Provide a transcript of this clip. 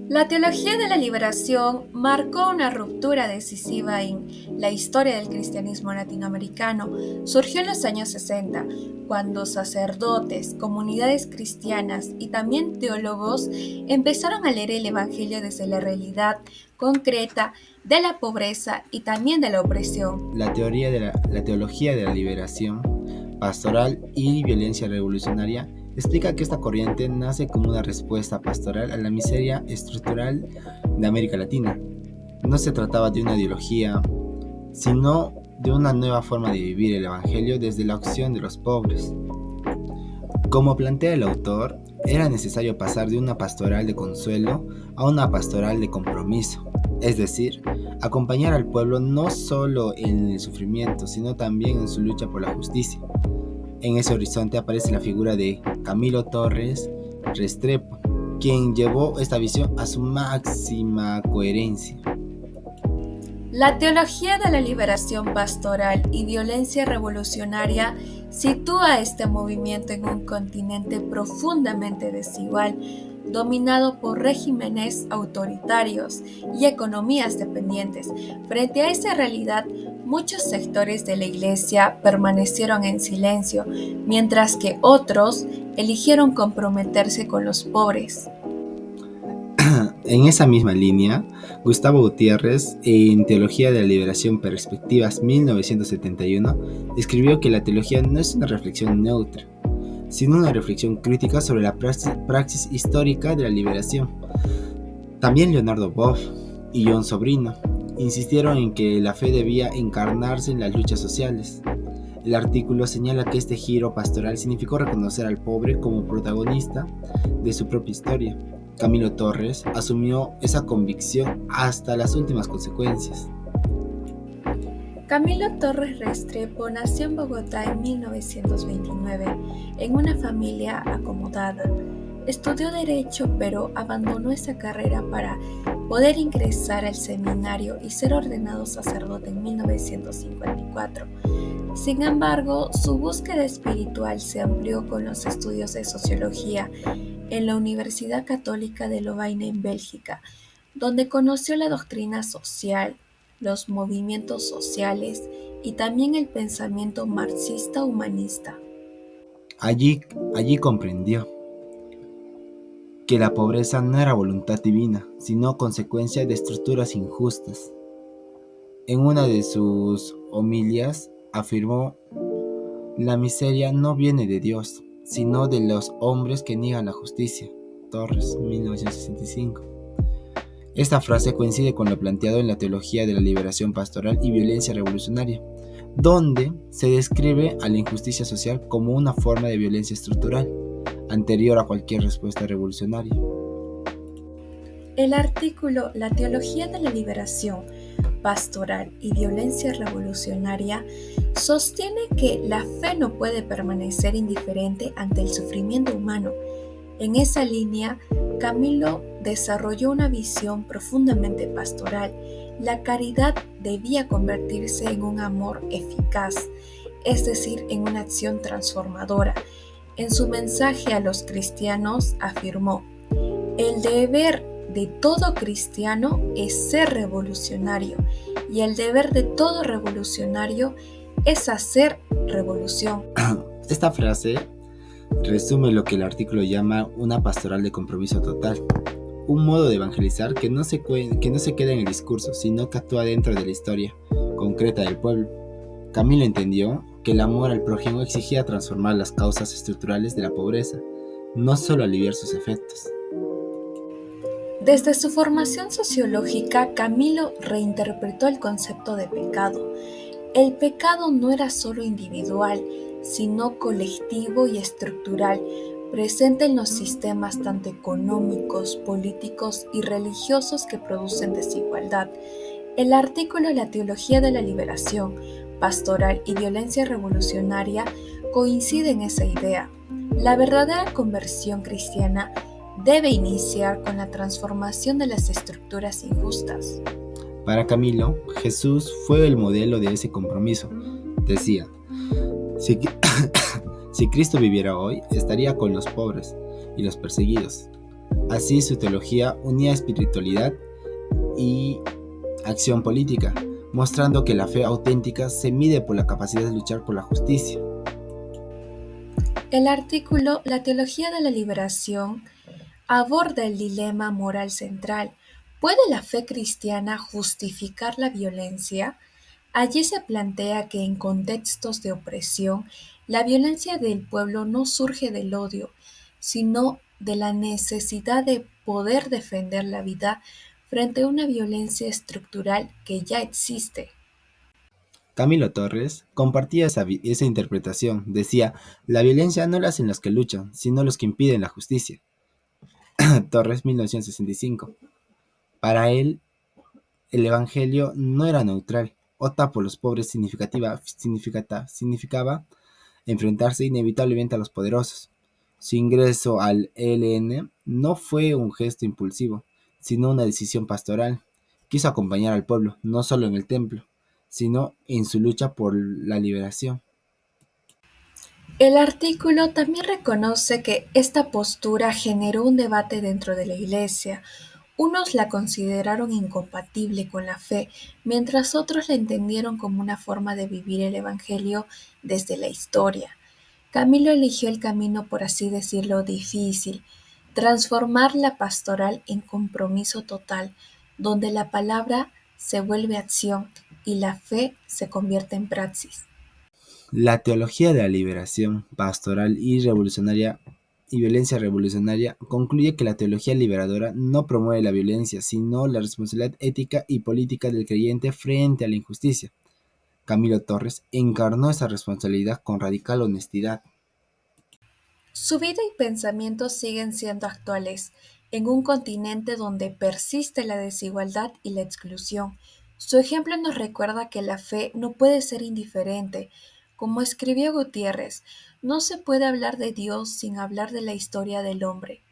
La teología de la liberación marcó una ruptura decisiva en la historia del cristianismo latinoamericano. Surgió en los años 60, cuando sacerdotes, comunidades cristianas y también teólogos empezaron a leer el Evangelio desde la realidad concreta de la pobreza y también de la opresión. La teología de la liberación pastoral y violencia revolucionaria explica que esta corriente nace como una respuesta pastoral a la miseria estructural de América Latina. No se trataba de una ideología, sino de una nueva forma de vivir el Evangelio desde la opción de los pobres. Como plantea el autor, era necesario pasar de una pastoral de consuelo a una pastoral de compromiso, es decir, acompañar al pueblo no solo en el sufrimiento, sino también en su lucha por la justicia. En ese horizonte aparece la figura de Camilo Torres Restrepo, quien llevó esta visión a su máxima coherencia. La teología de la liberación pastoral y violencia revolucionaria sitúa a este movimiento en un continente profundamente desigual, dominado por regímenes autoritarios y economías dependientes. Frente a esa realidad, muchos sectores de la Iglesia permanecieron en silencio, mientras que otros eligieron comprometerse con los pobres. En esa misma línea, Gustavo Gutiérrez, en Teología de la Liberación Perspectivas 1971, escribió que la teología no es una reflexión neutra, sino una reflexión crítica sobre la praxis histórica de la liberación. También Leonardo Boff y John Sobrino insistieron en que la fe debía encarnarse en las luchas sociales. El artículo señala que este giro pastoral significó reconocer al pobre como protagonista de su propia historia. Camilo Torres asumió esa convicción hasta las últimas consecuencias. Camilo Torres Restrepo nació en Bogotá en 1929, en una familia acomodada. Estudió Derecho, pero abandonó esa carrera para poder ingresar al seminario y ser ordenado sacerdote en 1954. Sin embargo, su búsqueda espiritual se amplió con los estudios de sociología en la Universidad Católica de Lovaina en Bélgica, donde conoció la doctrina social, los movimientos sociales y también el pensamiento marxista-humanista. Allí comprendió que la pobreza no era voluntad divina, sino consecuencia de estructuras injustas. En una de sus homilias afirmó: la miseria no viene de Dios, sino de los hombres que niegan la justicia. Torres, 1965. Esta frase coincide con lo planteado en la Teología de la Liberación Pastoral y Violencia Revolucionaria, donde se describe a la injusticia social como una forma de violencia estructural, anterior a cualquier respuesta revolucionaria. El artículo La teología de la liberación pastoral y violencia revolucionaria sostiene que la fe no puede permanecer indiferente ante el sufrimiento humano. En esa línea, Camilo desarrolló una visión profundamente pastoral. La caridad debía convertirse en un amor eficaz, es decir, en una acción transformadora. En su mensaje a los cristianos afirmó: el deber de todo cristiano es ser revolucionario, y el deber de todo revolucionario es hacer revolución. Esta frase resume lo que el artículo llama una pastoral de compromiso total, un modo de evangelizar que no se queda en el discurso, sino que actúa dentro de la historia concreta del pueblo. Camilo entendió que el amor al prójimo exigía transformar las causas estructurales de la pobreza, no solo aliviar sus efectos. Desde su formación sociológica, Camilo reinterpretó el concepto de pecado. El pecado no era solo individual, sino colectivo y estructural, presente en los sistemas tanto económicos, políticos y religiosos que producen desigualdad. El artículo La teología de la liberación pastoral y violencia revolucionaria coincide en esa idea. La verdadera conversión cristiana debe iniciar con la transformación de las estructuras injustas. Para Camilo, Jesús fue el modelo de ese compromiso. Decía: si, si Cristo viviera hoy, estaría con los pobres y los perseguidos. Así su teología unía espiritualidad y acción política, mostrando que la fe auténtica se mide por la capacidad de luchar por la justicia. El artículo La teología de la liberación aborda el dilema moral central. ¿Puede la fe cristiana justificar la violencia? Allí se plantea que en contextos de opresión, la violencia del pueblo no surge del odio, sino de la necesidad de poder defender la vida frente a una violencia estructural que ya existe. Camilo Torres compartía esa interpretación. Decía, la violencia no la hacen los que luchan, sino los que impiden la justicia. Torres, 1965. Para él, el Evangelio no era neutral. Ota por los pobres significaba enfrentarse inevitablemente a los poderosos. Su ingreso al ELN no fue un gesto impulsivo, sino una decisión pastoral. Quiso acompañar al pueblo, no solo en el templo, sino en su lucha por la liberación. El artículo también reconoce que esta postura generó un debate dentro de la Iglesia. Unos la consideraron incompatible con la fe, mientras otros la entendieron como una forma de vivir el Evangelio desde la historia. Camilo eligió el camino, por así decirlo, difícil, transformar la pastoral en compromiso total, donde la palabra se vuelve acción y la fe se convierte en praxis. La teología de la liberación pastoral y violencia revolucionaria concluye que la teología liberadora no promueve la violencia, sino la responsabilidad ética y política del creyente frente a la injusticia. Camilo Torres encarnó esa responsabilidad con radical honestidad. Su vida y pensamientos siguen siendo actuales en un continente donde persiste la desigualdad y la exclusión. Su ejemplo nos recuerda que la fe no puede ser indiferente. Como escribió Gutiérrez, no se puede hablar de Dios sin hablar de la historia del hombre.